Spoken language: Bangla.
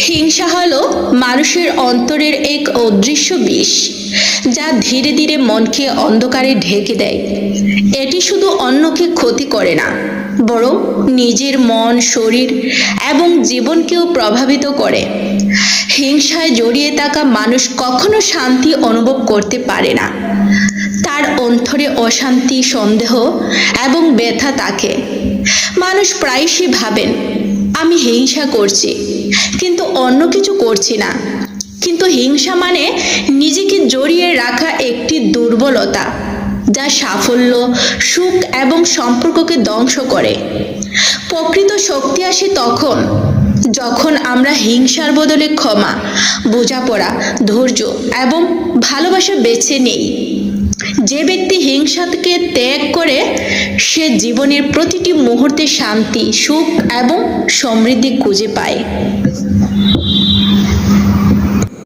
হিংসা হলো মানুষের অন্তরের এক অদৃশ্য বিষ, যা ধীরে ধীরে মনকে অন্ধকারে ঢেকে দেয়। এটি শুধু অন্যকে ক্ষতি করে না, বরং নিজের মন, শরীর এবং জীবনকেও প্রভাবিত করে। হিংসায় জড়িয়ে থাকা মানুষ কখনো শান্তি অনুভব করতে পারে না। তার অন্তরে অশান্তি, সন্দেহ এবং ব্যথা থাকে। মানুষ প্রায়শই ভাবেন, আমি হিংসা করছি, কিন্তু অন্য কিছু করছি না। কিন্তু হিংসা মানে নিজেকে জড়িয়ে রাখা একটি দুর্বলতা, যা সাফল্য, সুখ এবং সম্পর্ককে ধ্বংস করে। প্রকৃত শক্তি আসে তখন যখন আমরা হিংসার বদলে ক্ষমা, বোঝাপড়া, ধৈর্য এবং ভালোবাসা বেছে নিই। যে ব্যক্তি হিংসাকে ত্যাগ করে, সে জীবনের প্রতিটি মুহূর্তে শান্তি, সুখ এবং সমৃদ্ধি খুঁজে পায়।